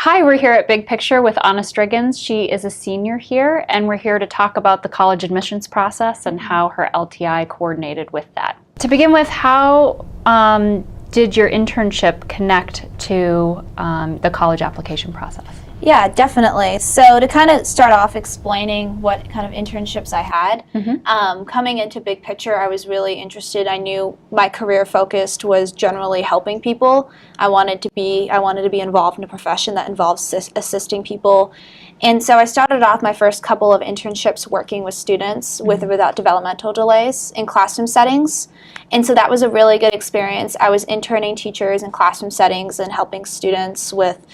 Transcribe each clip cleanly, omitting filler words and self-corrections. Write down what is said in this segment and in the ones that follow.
Hi, we're here at Big Picture with Strigenz. She is a senior here, and we're here to talk about the college admissions process and how her LTI coordinated with that. To begin with, how did your internship connect to the college application process? Yeah, definitely. So to kind of start off explaining what kind of internships I had, coming into Big Picture, I was really interested. I knew my career focused was generally helping people. I wanted to be involved in a profession that involves assisting people. And so I started off my first couple of internships working with students with or without developmental delays in classroom settings. And so that was a really good experience. I was interning teachers in classroom settings and helping students with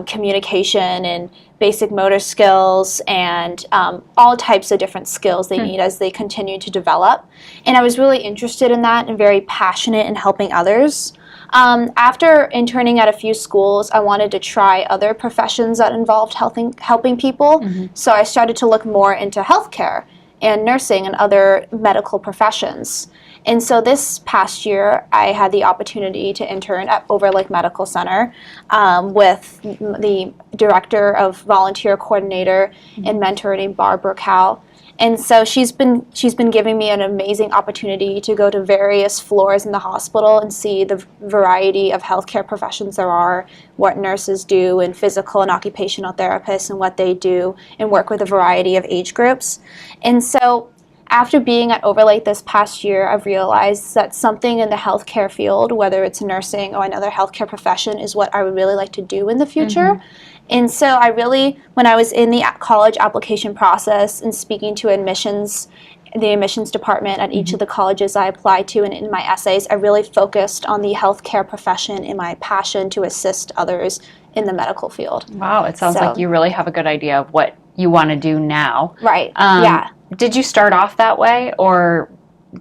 communication and basic motor skills and all types of different skills they need as they continue to develop. And I was really interested in that and very passionate in helping others. After interning at a few schools, I wanted to try other professions that involved helping people. So I started to look more into healthcare and nursing and other medical professions. And so this past year, I had the opportunity to intern at Overlake Medical Center with the director of volunteer coordinator and mentor named Barbara Cow. And so she's been giving me an amazing opportunity to go to various floors in the hospital and see the variety of healthcare professions there are, what nurses do, and physical and occupational therapists and what they do, and work with a variety of age groups. And so after being at Overlake this past year, I've realized that something in the healthcare field, whether it's nursing or another healthcare profession, is what I would really like to do in the future. And so I really, when I was in the college application process and speaking to the admissions department at each of the colleges I applied to, and in my essays, I really focused on the healthcare profession and my passion to assist others in the medical field. Wow, it sounds like you really have a good idea of what you want to do now. Right, yeah. Did you start off that way, or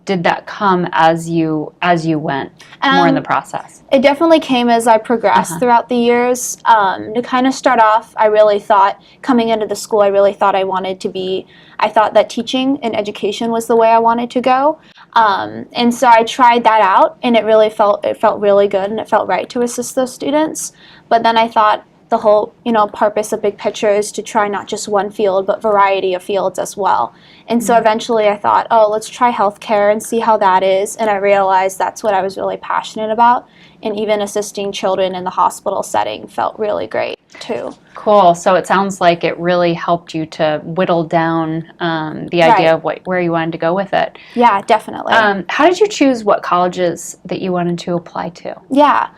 did that come as you went more in the process? It definitely came as I progressed throughout the years. To kind of start off, I really thought, coming into the school, I thought that teaching and education was the way I wanted to go. And so I tried that out, and it felt really good, and it felt right to assist those students. But then I thought, the whole, purpose of Big Picture is to try not just one field, but variety of fields as well. And so eventually I thought, let's try healthcare and see how that is. And I realized that's what I was really passionate about. And even assisting children in the hospital setting felt really great too. Cool. So it sounds like it really helped you to whittle down the idea of where you wanted to go with it. Yeah, definitely. How did you choose what colleges that you wanted to apply to? Yeah.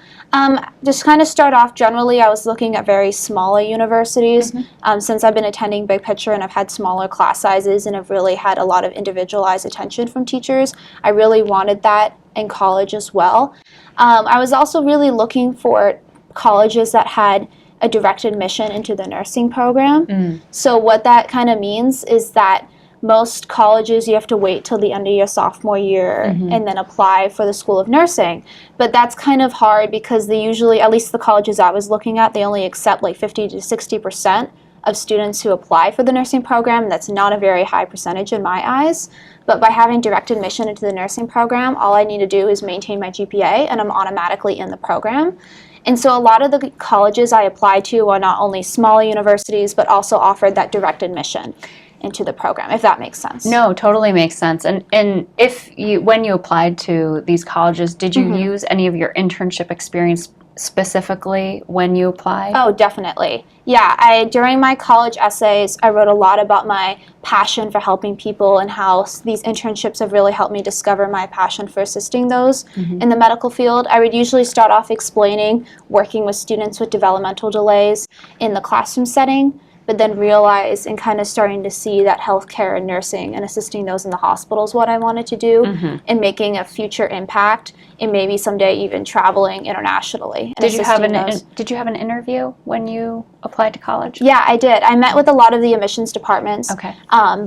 Just kind of start off, generally I was looking at very smaller universities. Since I've been attending Big Picture and I've had smaller class sizes and I've really had a lot of individualized attention from teachers, I really wanted that in college as well. I was also really looking for colleges that had a direct admission into the nursing program. So what that kind of means is that most colleges, you have to wait till the end of your sophomore year and then apply for the School of Nursing. But that's kind of hard because they usually, at least the colleges I was looking at, they only accept like 50 to 60% of students who apply for the nursing program. That's not a very high percentage in my eyes. But by having direct admission into the nursing program, all I need to do is maintain my GPA and I'm automatically in the program. And so a lot of the colleges I applied to are not only small universities, but also offered that direct admission into the program, if that makes sense. No, totally makes sense. And when you applied to these colleges, did you use any of your internship experience specifically when you applied? Oh, definitely. Yeah, during my college essays, I wrote a lot about my passion for helping people and how these internships have really helped me discover my passion for assisting those in the medical field. I would usually start off explaining working with students with developmental delays in the classroom setting, but then realize and kind of starting to see that healthcare and nursing and assisting those in the hospital is what I wanted to do and making a future impact and maybe someday even traveling internationally. Did you have an interview when you applied to college? Yeah, I did. I met with a lot of the admissions departments, Okay.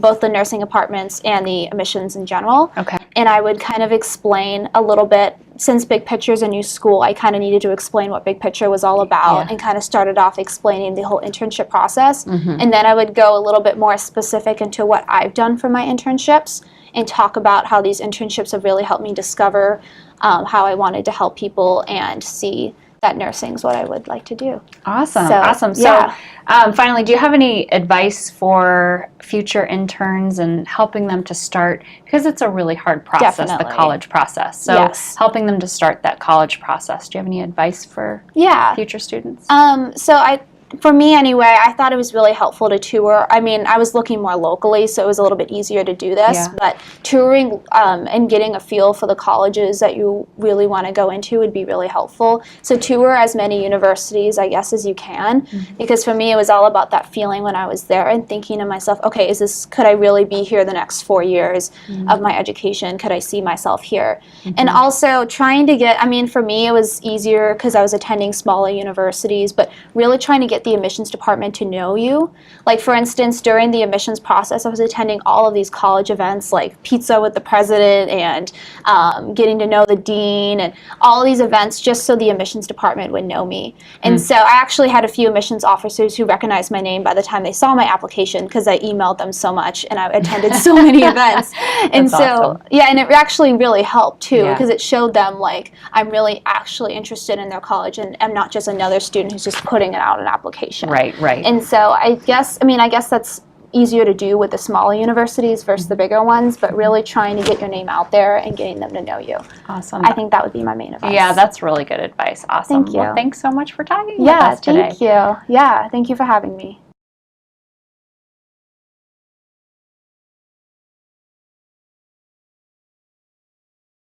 Both the nursing departments and the admissions in general. Okay. And I would kind of explain a little bit, since Big Picture is a new school, I kind of needed to explain what Big Picture was all about and kind of started off explaining the whole internship process. And then I would go a little bit more specific into what I've done for my internships and talk about how these internships have really helped me discover how I wanted to help people and see that nursing is what I would like to do. Awesome, So, awesome. So, yeah. finally, do you have any advice for future interns and helping them to start, because it's a really hard process, Definitely. the college process. So, Yes. helping them to start that college process. Do you have any advice for future students? For me anyway, I thought it was really helpful to tour. I mean, I was looking more locally, so it was a little bit easier to do this. Yeah. But touring and getting a feel for the colleges that you really want to go into would be really helpful. So tour as many universities, I guess, as you can. Mm-hmm. Because for me, it was all about that feeling when I was there and thinking to myself, okay, could I really be here the next 4 years of my education? Could I see myself here? And also trying to get, I mean, for me, it was easier because I was attending smaller universities, but really trying to get the admissions department to know you. Like, for instance, during the admissions process, I was attending all of these college events like Pizza with the President and getting to know the dean and all these events just so the admissions department would know me. And so I actually had a few admissions officers who recognized my name by the time they saw my application because I emailed them so much and I attended so many events. And so, awesome. yeah, and it actually really helped too Yeah. because it showed them like I'm really actually interested in their college and I'm not just another student who's just putting it out an application. Right, right. And so I guess that's easier to do with the smaller universities versus the bigger ones, but really trying to get your name out there and getting them to know you. Awesome. I think that would be my main advice. Yeah, that's really good advice. Awesome. Thank you. Well, thanks so much for talking with us today. Thank you. Yeah, thank you for having me.